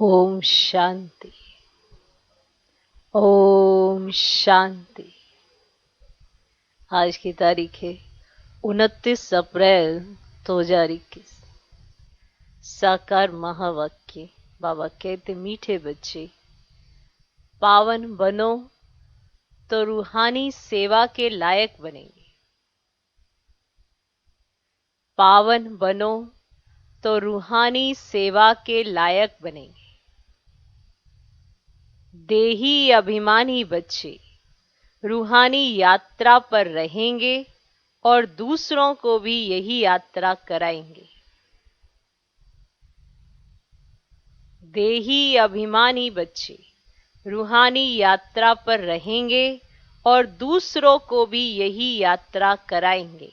ओम शांति। ओम शांति। आज की तारीख है 29 अप्रैल 2021। साकार महावाक्य। बाबा कहते, मीठे बच्चे, पावन बनो तो रूहानी सेवा के लायक बनेंगे। पावन बनो तो रूहानी सेवा के लायक बनेंगे। देही अभिमानी बच्चे रूहानी यात्रा पर रहेंगे और दूसरों को भी यही यात्रा कराएंगे। देही अभिमानी बच्चे रूहानी यात्रा पर रहेंगे और दूसरों को भी यही यात्रा कराएंगे।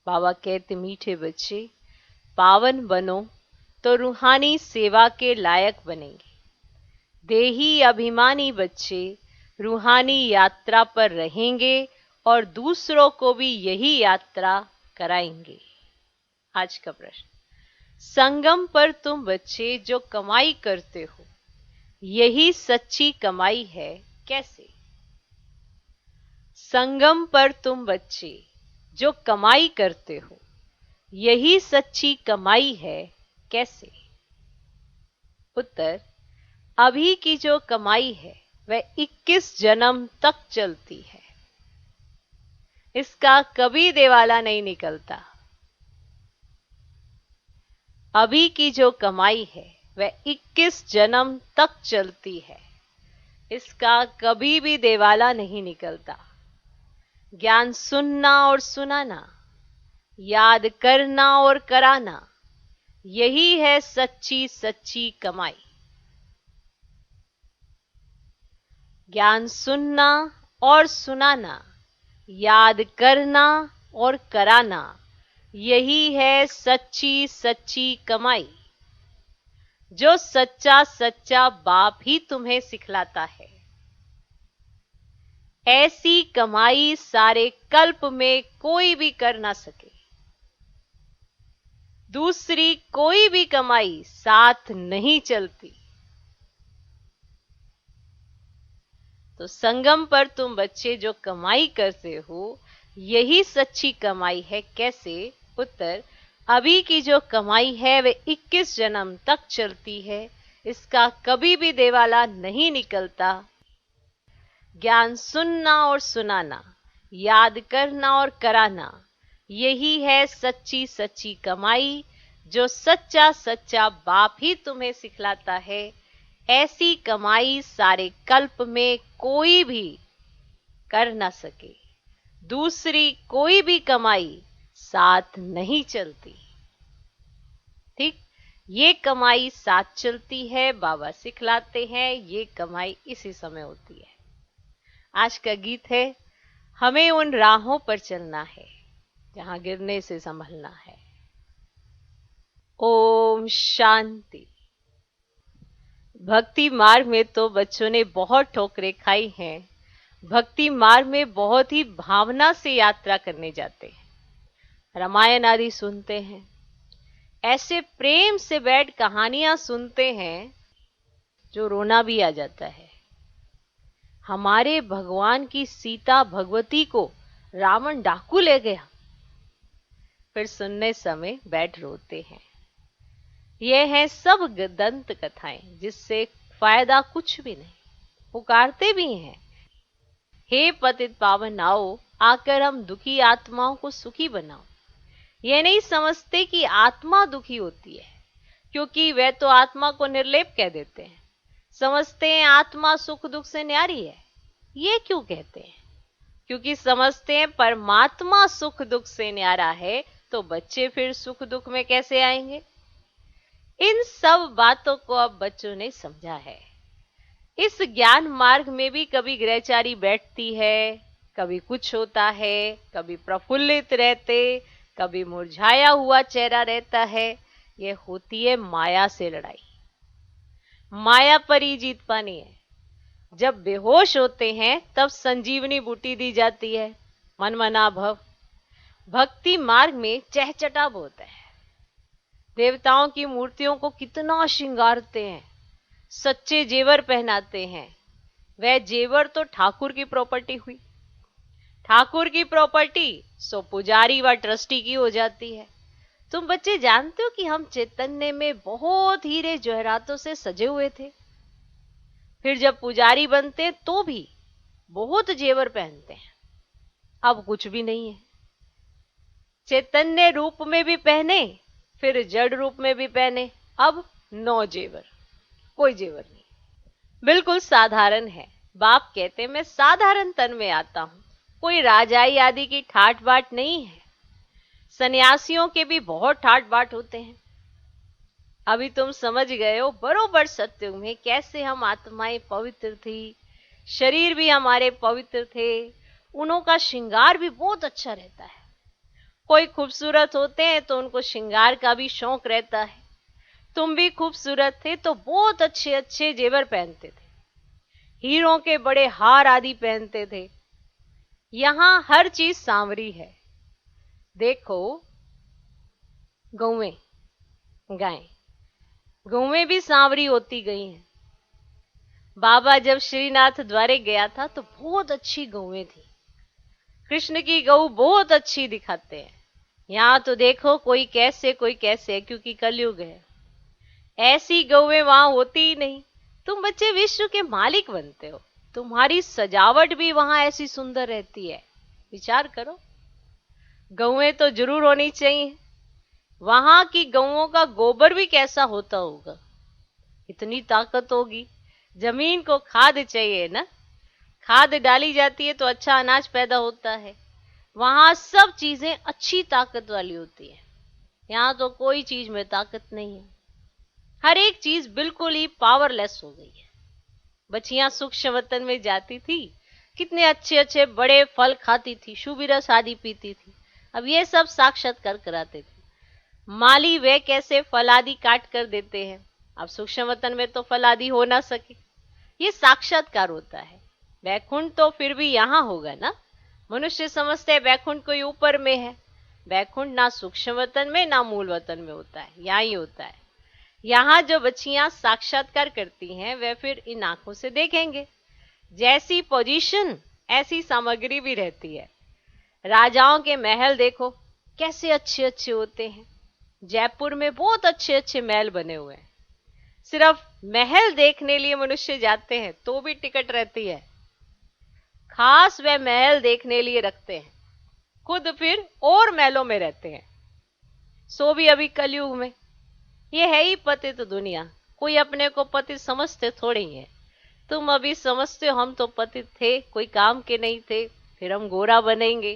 बाबा कहते, मीठे बच्चे, पावन बनो तो रूहानी सेवा के लायक बनेंगे। देही अभिमानी बच्चे रूहानी यात्रा पर रहेंगे और दूसरों को भी यही यात्रा कराएंगे। आज का प्रश्न, संगम पर तुम बच्चे जो कमाई करते हो, यही सच्ची कमाई है, कैसे? संगम पर तुम बच्चे जो कमाई करते हो, यही सच्ची कमाई है, कैसे? उत्तर, अभी की जो कमाई है वह 21 जन्म तक चलती है। इसका कभी देवाला नहीं निकलता। अभी की जो कमाई है वह 21 जन्म तक चलती है। इसका कभी भी देवाला नहीं निकलता। ज्ञान सुनना और सुनाना, याद करना और कराना, यही है सच्ची सच्ची कमाई। ज्ञान सुनना और सुनाना, याद करना और कराना, यही है सच्ची सच्ची कमाई, जो सच्चा सच्चा बाप ही तुम्हें सिखलाता है। ऐसी कमाई सारे कल्प में कोई भी कर ना सके। दूसरी कोई भी कमाई साथ नहीं चलती। तो संगम पर तुम बच्चे जो कमाई करते हो, यही सच्ची कमाई है, कैसे? उत्तर, अभी की जो कमाई है वे 21 जन्म तक चलती है। इसका कभी भी देवाला नहीं निकलता। ज्ञान सुनना और सुनाना, याद करना और कराना, यही है सच्ची सच्ची कमाई, जो सच्चा सच्चा बाप ही तुम्हें सिखलाता है। ऐसी कमाई सारे कल्प में कोई भी कर ना सके। दूसरी कोई भी कमाई साथ नहीं चलती। ठीक, ये कमाई साथ चलती है। बाबा सिखलाते हैं, ये कमाई इसी समय होती है। आज का गीत है, हमें उन राहों पर चलना है जहां गिरने से संभलना है। ओम शांति। भक्ति मार्ग में तो बच्चों ने बहुत ठोकरें खाई हैं। भक्ति मार्ग में बहुत ही भावना से यात्रा करने जाते हैं। रामायण आदि सुनते हैं, ऐसे प्रेम से बैठ कहानियां सुनते हैं जो रोना भी आ जाता है। हमारे भगवान की सीता भगवती को रावण डाकू ले गया, फिर सुनने समय बैठ रोते हैं। ये हैं सब दंत कथाएं जिससे फायदा कुछ भी नहीं। पुकारते भी हैं, हे पतित पावन आओ, आकर हम दुखी आत्माओं को सुखी बनाओ। ये नहीं समझते कि आत्मा दुखी होती है, क्योंकि वे तो आत्मा को निर्लेप कह देते हैं। समझते हैं आत्मा सुख दुख से न्यारी है। ये क्यों कहते हैं? क्योंकि समझते हैं परमात्मा सुख दुख से न्यारा है, तो बच्चे फिर सुख दुख में कैसे आएंगे? इन सब बातों को अब बच्चों ने समझा है। इस ज्ञान मार्ग में भी कभी ग्रहचारी बैठती है, कभी कुछ होता है, कभी प्रफुल्लित रहते, कभी मुरझाया हुआ चेहरा रहता है। यह होती है माया से लड़ाई। माया पर ही जीत पानी है। जब बेहोश होते हैं तब संजीवनी बूटी दी जाती है, मन मना भव। भक्ति मार्ग में चहचटा होता है। देवताओं की मूर्तियों को कितना श्रृंगारते हैं, सच्चे जेवर पहनाते हैं। वह जेवर तो ठाकुर की प्रॉपर्टी हुई, ठाकुर की प्रॉपर्टी सो पुजारी व ट्रस्टी की हो जाती है। तुम बच्चे जानते हो कि हम चैतन्य में बहुत हीरे जवाहरातों से सजे हुए थे, फिर जब पुजारी बनते तो भी बहुत जेवर पहनते हैं। अब कुछ भी नहीं है, चैतन्य रूप में भी पहने, फिर जड़ रूप में भी पहने, अब 9 जेवर, कोई जेवर नहीं, बिल्कुल साधारण है। बाप कहते मैं साधारण तन में आता हूं, कोई राजाई आदि की ठाट बाट नहीं है। सन्यासियों के भी बहुत ठाट बाट होते हैं। अभी तुम समझ गए हो बरोबर सत्युग में कैसे हम आत्माएं पवित्र थी, शरीर भी हमारे पवित्र थे, उन्हों का श्रृंगार भी बहुत अच्छा रहता है। कोई खूबसूरत होते हैं तो उनको श्रृंगार का भी शौक रहता है। तुम भी खूबसूरत थे तो बहुत अच्छे अच्छे जेवर पहनते थे, हीरों के बड़े हार आदि पहनते थे। यहां हर चीज सांवरी है। देखो गौएं, गायें, गौएं भी सांवरी होती गई हैं। बाबा जब श्रीनाथ द्वारे गया था तो बहुत अच्छी गौएं थी। कृष्ण की गऊ बहुत अच्छी दिखाते हैं। यहाँ तो देखो कोई कैसे कोई कैसे, क्योंकि कलयुग है। ऐसी गौएं वहां होती ही नहीं। तुम बच्चे विश्व के मालिक बनते हो, तुम्हारी सजावट भी वहां ऐसी सुंदर रहती है। विचार करो, गौएं तो जरूर होनी चाहिए। वहां की गौओं का गोबर भी कैसा होता होगा, इतनी ताकत होगी। जमीन को खाद चाहिए ना, खाद डाली जाती है तो अच्छा अनाज पैदा होता है। वहां सब चीजें अच्छी ताकत वाली होती है। यहाँ तो कोई चीज में ताकत नहीं है, हर एक चीज बिल्कुल ही पावरलेस हो गई है। बच्चियां सूक्ष्म वतन में जाती थी, कितने अच्छे अच्छे बड़े फल खाती थी, शुभ रस आदि पीती थी। अब ये सब साक्षात्कार कराते थे। माली वे कैसे फल आदि काट कर देते हैं, अब सूक्ष्म वतन में तो फल आदि हो ना सके, ये साक्षात्कार होता है। वैकुंठ तो फिर भी यहाँ होगा ना। मनुष्य समझते हैं वैकुंठ कोई ऊपर में है। वैकुंठ ना सूक्ष्म वतन में ना मूल वतन में होता है, यहाँ ही होता है। यहाँ जो बच्चियां साक्षात्कार करती हैं वे फिर इन आंखों से देखेंगे। जैसी पोजीशन ऐसी सामग्री भी रहती है। राजाओं के महल देखो कैसे अच्छे अच्छे होते हैं। जयपुर में बहुत अच्छे अच्छे महल बने हुए हैं। सिर्फ महल देखने लिए मनुष्य जाते हैं तो भी टिकट रहती है, खास वे महल देखने लिए रखते हैं, खुद फिर और महलों में रहते हैं। सो भी अभी कलयुग में ये है ही पतित तो दुनिया, कोई अपने को पतित समझते थोड़े ही है। तुम अभी समझते हो हम तो पतित थे, कोई काम के नहीं थे, फिर हम गोरा बनेंगे,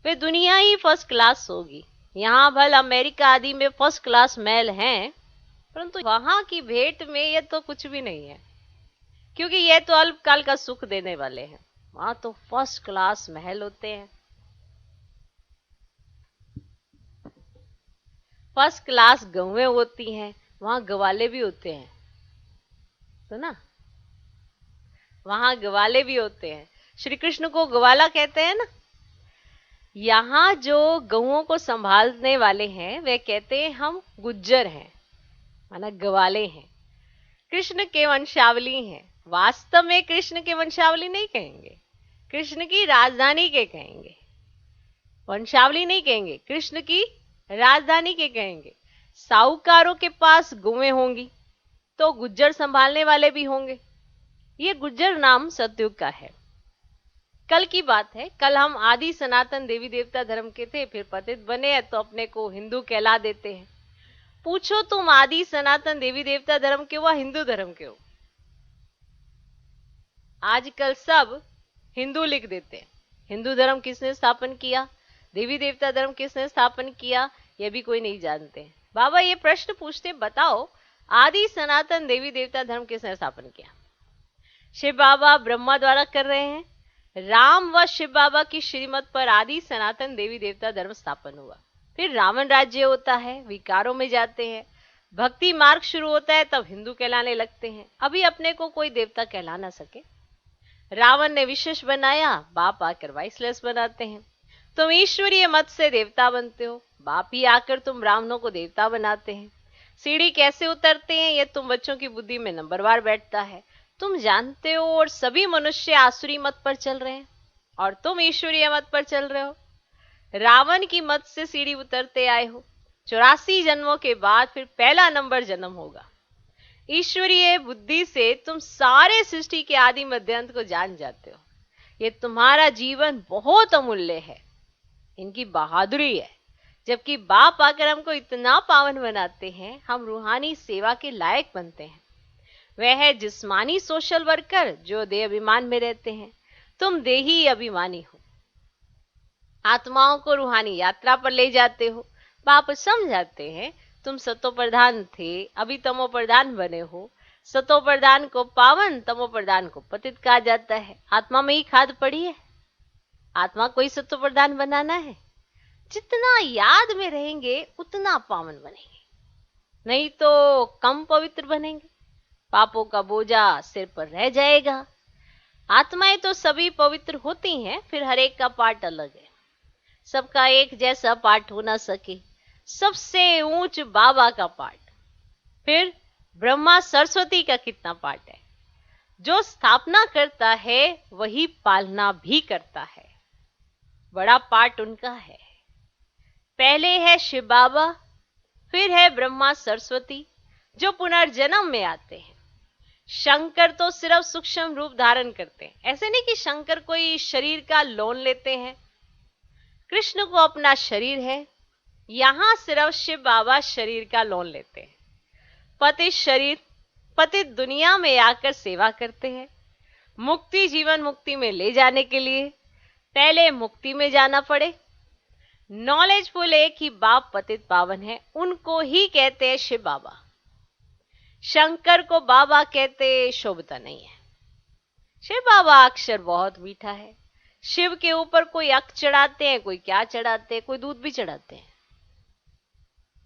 फिर दुनिया ही फर्स्ट क्लास होगी। यहाँ भल अमेरिका आदि में फर्स्ट क्लास महल हैं, परंतु वहां की भेंट में ये तो कुछ भी नहीं है, क्योंकि ये तो अल्पकाल का सुख देने वाले हैं। वहां तो फर्स्ट क्लास महल होते हैं, फर्स्ट क्लास गौएं होती हैं, वहां गवाले भी होते हैं। सुना, वहां गवाले भी होते हैं। श्री कृष्ण को गवाला कहते हैं ना। यहाँ जो गौओं को संभालने वाले हैं वे कहते हैं हम गुज्जर हैं, माना गवाले हैं, कृष्ण के वंशावली हैं। वास्तव में कृष्ण के वंशावली नहीं कहेंगे, कृष्ण की राजधानी के कहेंगे। वंशावली नहीं कहेंगे, कृष्ण की राजधानी के कहेंगे। साहूकारों के पास गौएं होंगी तो गुज्जर संभालने वाले भी होंगे। ये गुज्जर नाम सतयुग का है, कल की बात है। कल हम आदि सनातन देवी देवता धर्म के थे, फिर पतित बने हैं तो अपने को हिंदू कहला देते हैं। पूछो तुम आदि सनातन देवी देवता धर्म के हो, हिंदू धर्म के हो? आजकल सब हिंदू लिख देते हैं। हिंदू धर्म किसने स्थापन किया, देवी देवता धर्म किसने स्थापन किया, यह भी कोई नहीं जानते। बाबा ये प्रश्न पूछते, बताओ आदि सनातन देवी देवता धर्म किसने स्थापन किया? शिव बाबा ब्रह्मा द्वारा कर रहे हैं। राम व शिव बाबा की श्रीमत पर आदि सनातन देवी देवता धर्म स्थापन हुआ। फिर रावण राज्य होता है, विकारों में जाते हैं, भक्ति मार्ग शुरू होता है, तब हिंदू कहलाने लगते हैं। अभी अपने को कोई देवता कहला ना सके। रावण ने विशेष बनाया, बाप आकर वाइसलेस बनाते हैं। तुम ईश्वरीय मत से देवता बनते हो, बाप ही आकर तुम ब्राह्मणों को देवता बनाते हैं। सीढ़ी कैसे उतरते हैं ये तुम बच्चों की बुद्धि में नंबरवार बैठता है, तुम जानते हो। और सभी मनुष्य आसुरी मत पर चल रहे हैं और तुम ईश्वरीय मत पर चल रहे हो। रावण की मत से सीढ़ी उतरते आए हो। 84 जन्मों के बाद फिर पहला नंबर जन्म होगा। ईश्वरीय बुद्धि से तुम सारे सृष्टि के आदि मध्य अंत को जान जाते हो। ये तुम्हारा जीवन बहुत अमूल्य है, इनकी बहादुरी है। जबकि बाप आकर हमको इतना पावन बनाते हैं, हम रूहानी सेवा के लायक बनते हैं। वह है जिस्मानी सोशल वर्कर जो देह अभिमान में रहते हैं, तुम देही अभिमानी हो। आत्माओं को रूहानी यात्रा पर ले जाते हो। बाप समझाते हैं तुम सतो प्रधान थे, अभी तमो प्रधान बने हो। सतो प्रधान को पावन, तमो प्रधान को पतित कहा जाता है। आत्मा में ही खाद पड़ी है। आत्मा को ही सतो प्रधान बनाना है। जितना याद में रहेंगे उतना पावन बनेंगे, नहीं तो कम पवित्र बनेंगे। पापों का बोझा सिर पर रह जाएगा। आत्माएं तो सभी पवित्र होती हैं, फिर हर एक का पार्ट अलग है। सबका एक जैसा पार्ट हो ना सके। सबसे ऊंच बाबा का पार्ट, फिर ब्रह्मा सरस्वती का कितना पार्ट है। जो स्थापना करता है वही पालना भी करता है, बड़ा पार्ट उनका है। पहले है शिव बाबा, फिर है ब्रह्मा सरस्वती जो पुनर्जन्म में आते हैं। शंकर तो सिर्फ सूक्ष्म रूप धारण करते हैं। ऐसे नहीं कि शंकर कोई शरीर का लोन लेते हैं। कृष्ण को अपना शरीर है, यहां सिर्फ शिव बाबा शरीर का लोन लेते हैं। पतित शरीर, पतित दुनिया में आकर सेवा करते हैं। मुक्ति, जीवन मुक्ति में ले जाने के लिए पहले मुक्ति में जाना पड़े। नॉलेजफुल एक ही बाप पतित पावन है, उनको ही कहते हैं शिव बाबा। शंकर को बाबा कहते शोभता नहीं है। शिव बाबा अक्षर बहुत मीठा है। शिव के ऊपर कोई अक चढ़ाते हैं, कोई क्या चढ़ाते हैं, कोई दूध भी चढ़ाते हैं।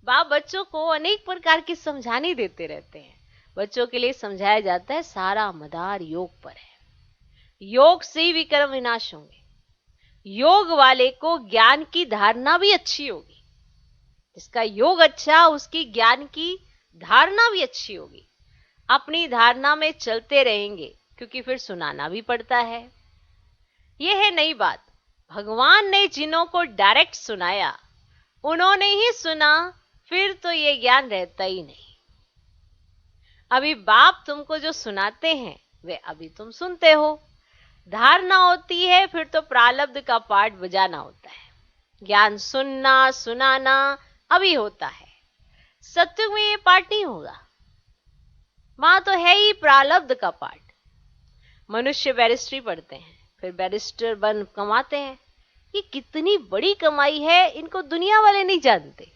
बाप बच्चों को अनेक प्रकार की समझानी देते रहते हैं। बच्चों के लिए समझाया जाता है सारा मदार योग पर है। योग से ही विक्रम विनाश होंगे। योग वाले को ज्ञान की धारणा भी अच्छी होगी। जिसका योग अच्छा, उसकी ज्ञान की धारणा भी अच्छी होगी। अपनी धारणा में चलते रहेंगे, क्योंकि फिर सुनाना भी पड़ता है। यह है नई बात। भगवान ने जिन्हों को डायरेक्ट सुनाया, उन्होंने ही सुना, फिर तो ये ज्ञान रहता ही नहीं। अभी बाप तुमको जो सुनाते हैं वे अभी तुम सुनते हो। धारणा होती है, फिर तो प्रारब्ध का पार्ट बजाना होता है। ज्ञान सुनना, सुनाना अभी होता है। सत्युग में ये पार्ट नहीं होगा। मां तो है ही प्रारब्ध का पार्ट। मनुष्य बैरिस्ट्री पढ़ते हैं, फिर बैरिस्टर बन कमाते हैं। ये कितनी बड़ी कमाई है, इनको दुनिया वाले नहीं जानते।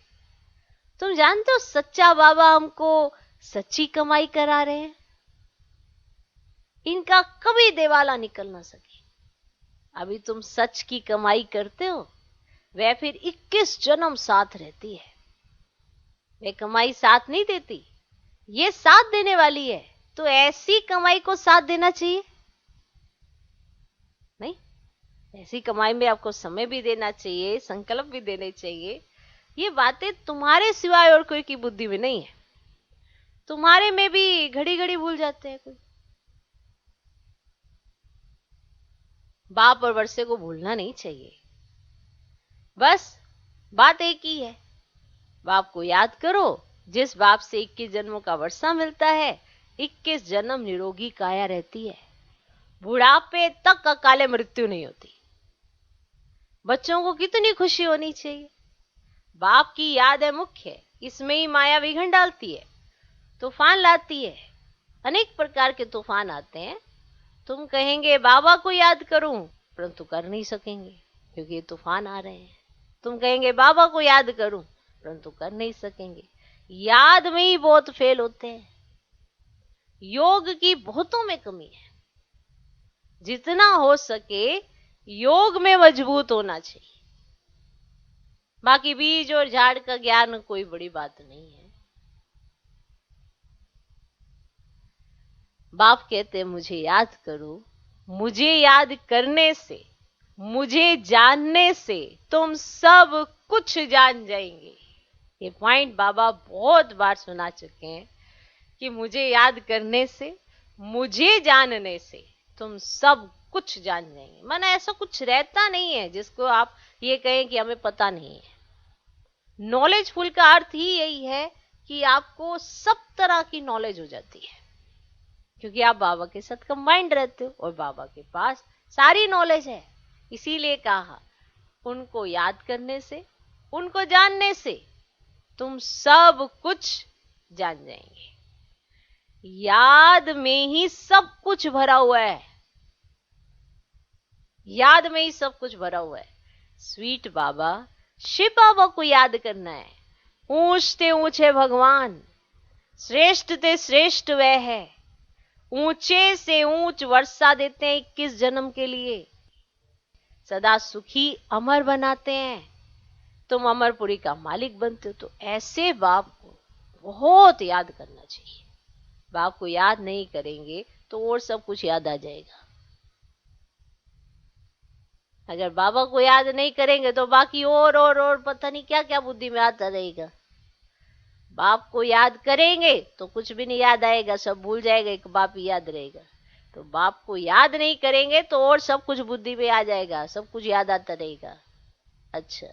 तुम जानते हो सच्चा बाबा हमको सच्ची कमाई करा रहे हैं। इनका कभी देवाला निकल ना सके। अभी तुम सच की कमाई करते हो, वह फिर 21 जन्म साथ रहती है। वह कमाई साथ नहीं देती, ये साथ देने वाली है। तो ऐसी कमाई को साथ देना चाहिए नहीं? ऐसी कमाई में आपको समय भी देना चाहिए, संकल्प भी देने चाहिए। ये बातें तुम्हारे सिवाय और कोई की बुद्धि में नहीं है। तुम्हारे में भी घड़ी घड़ी भूल जाते हैं कोई। बाप और वर्षे को भूलना नहीं चाहिए। बस बात एक ही है, बाप को याद करो। जिस बाप से 21 जन्मों का वर्षा मिलता है, 21 जन्म निरोगी काया रहती है। बुढ़ापे तक अकाले मृत्यु नहीं होती। बच्चों को कितनी खुशी होनी चाहिए। बाप की याद है मुख्य, इसमें ही माया विघन डालती है, तूफान लाती है। अनेक प्रकार के तूफान आते हैं। तुम कहेंगे बाबा को याद करूं, परंतु कर नहीं सकेंगे क्योंकि ये तूफान आ रहे हैं। तुम कहेंगे बाबा को याद करूं, परंतु कर नहीं सकेंगे। याद में ही बहुत फेल होते हैं। योग की बहुतों में कमी है। जितना हो सके योग में मजबूत होना चाहिए। बाकी बीज और झाड़ का ज्ञान कोई बड़ी बात नहीं है। बाप कहते मुझे याद करो। मुझे याद करने से मुझे जानने से तुम सब कुछ जान जाएंगे। ये पॉइंट बाबा बहुत बार सुना चुके हैं कि मुझे याद करने से, मुझे जानने से तुम सब कुछ जान जाएंगे। माना ऐसा कुछ रहता नहीं है जिसको आप ये कहें कि हमें पता नहीं है। नॉलेजफुल का अर्थ ही यही है कि आपको सब तरह की नॉलेज हो जाती है, क्योंकि आप बाबा के साथ कंबाइंड रहते हो और बाबा के पास सारी नॉलेज है। इसीलिए कहा, उनको याद करने से, उनको जानने से तुम सब कुछ जान जाएंगे। याद में ही सब कुछ भरा हुआ है, याद में ही सब कुछ भरा हुआ है। स्वीट बाबा, शिव बाबा को याद करना है। ऊंचते ऊंचे भगवान, श्रेष्ठ ते श्रेष्ठ वह है, ऊंचे से ऊंच वर्षा देते हैं 21 जन्म के लिए, सदा सुखी अमर बनाते हैं, तुम अमरपुरी का मालिक बनते हो। तो ऐसे बाप को बहुत याद करना चाहिए। बाप को याद नहीं करेंगे तो और सब कुछ याद आ जाएगा। अगर बाबा को याद नहीं करेंगे तो बाकी और पता नहीं क्या क्या बुद्धि में आता रहेगा। बाप को याद करेंगे तो कुछ भी नहीं याद आएगा, सब भूल जाएगा, एक बाप ही याद रहेगा। तो बाप को याद नहीं करेंगे तो और सब कुछ बुद्धि में आ जाएगा, सब कुछ याद आता रहेगा। अच्छा,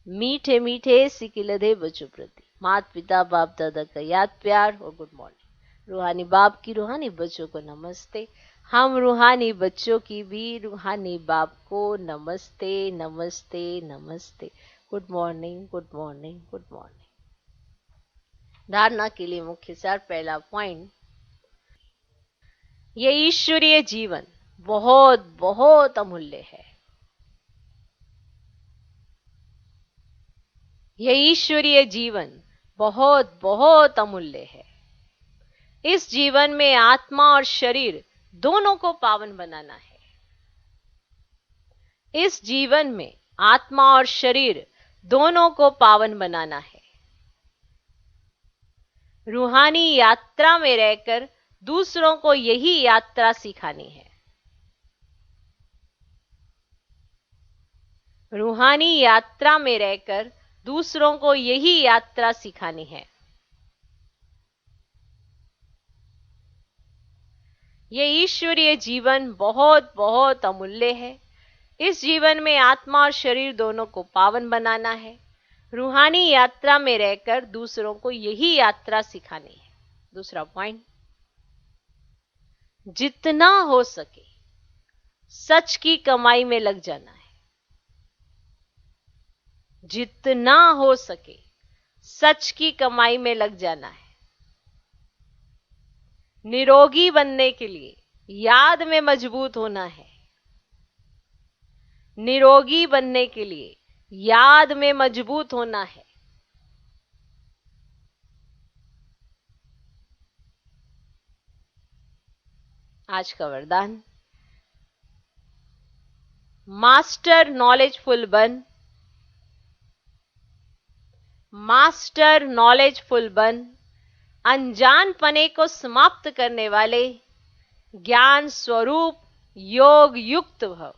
मीठे मीठे सिकिलधे बच्चों प्रति माता पिता बाप दादा का याद प्यार और गुड मॉर्निंग। रूहानी बाप की रूहानी बच्चों को नमस्ते। हम रूहानी बच्चों की भी रूहानी बाप को नमस्ते नमस्ते नमस्ते। Good morning good morning good morning. धारणा के लिए मुख्य सार, पहला पॉइंट, ये ईश्वरीय जीवन बहुत बहुत अमूल्य है। ये ईश्वरीय जीवन बहुत बहुत अमूल्य है। इस जीवन में आत्मा और शरीर दोनों को पावन बनाना है। इस जीवन में आत्मा और शरीर दोनों को पावन बनाना है। रूहानी यात्रा में रहकर दूसरों को यही यात्रा सिखानी है। रूहानी यात्रा में रहकर दूसरों को यही यात्रा सिखानी है। ये ईश्वरीय जीवन बहुत बहुत अमूल्य है। इस जीवन में आत्मा और शरीर दोनों को पावन बनाना है। रूहानी यात्रा में रहकर दूसरों को यही यात्रा सिखानी है। दूसरा पॉइंट, जितना हो सके सच की कमाई में लग जाना है। जितना हो सके सच की कमाई में लग जाना है। निरोगी बनने के लिए याद में मजबूत होना है। निरोगी बनने के लिए याद में मजबूत होना है। आज का वरदान, मास्टर नॉलेजफुल बन, मास्टर नॉलेजफुल बन, अनजानपने को समाप्त करने वाले ज्ञान स्वरूप योग युक्त भव।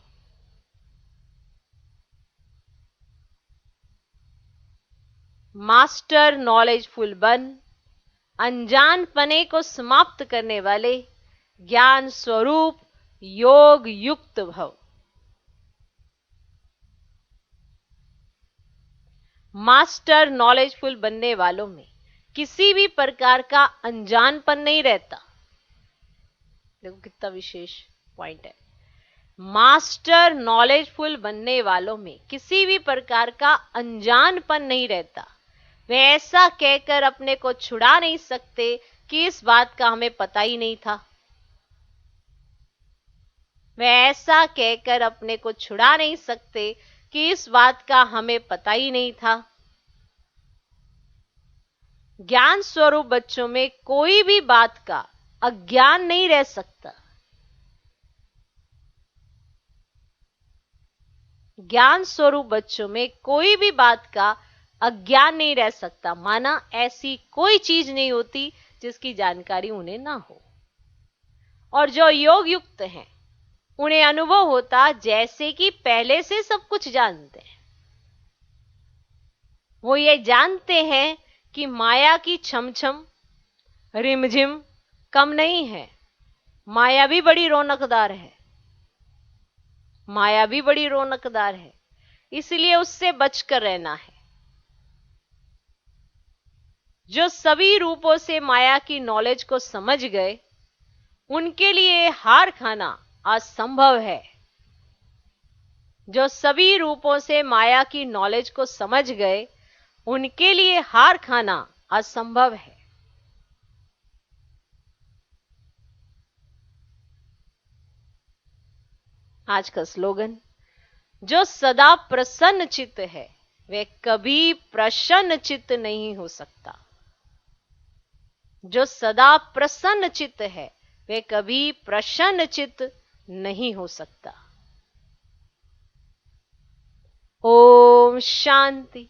मास्टर नॉलेजफुल बन, अनजानपने को समाप्त करने वाले ज्ञान स्वरूप योग युक्त भव। मास्टर नॉलेजफुल बनने वालों में किसी भी प्रकार का अनजानपन नहीं रहता। देखो कितना विशेष पॉइंट है। मास्टर नॉलेजफुल बनने वालों में किसी भी प्रकार का अनजानपन नहीं रहता। वे ऐसा कहकर अपने को छुड़ा नहीं सकते कि इस बात का हमें पता ही नहीं था। वे ऐसा कहकर अपने को छुड़ा नहीं सकते कि इस बात का हमें पता ही नहीं था। ज्ञान स्वरूप बच्चों में कोई भी बात का अज्ञान नहीं रह सकता। ज्ञान स्वरूप बच्चों में कोई भी बात का अज्ञान नहीं रह सकता। माना ऐसी कोई चीज नहीं होती जिसकी जानकारी उन्हें ना हो। और जो योग युक्त हैं, उन्हें अनुभव होता जैसे कि पहले से सब कुछ जानते हैं। वो ये जानते हैं कि माया की छमछम रिमझिम कम नहीं है, माया भी बड़ी रौनकदार है, माया भी बड़ी रौनकदार है, इसलिए उससे बचकर रहना है। जो सभी रूपों से माया की नॉलेज को समझ गए, उनके लिए हार खाना असंभव है। जो सभी रूपों से माया की नॉलेज को समझ गए, उनके लिए हार खाना असंभव है। आज का स्लोगन, जो सदा प्रसन्न चित्त है वे कभी प्रसन्न चित्त नहीं हो सकता। जो सदा प्रसन्न चित्त है वे कभी प्रसन्न चित्त नहीं हो सकता। ओम शांति।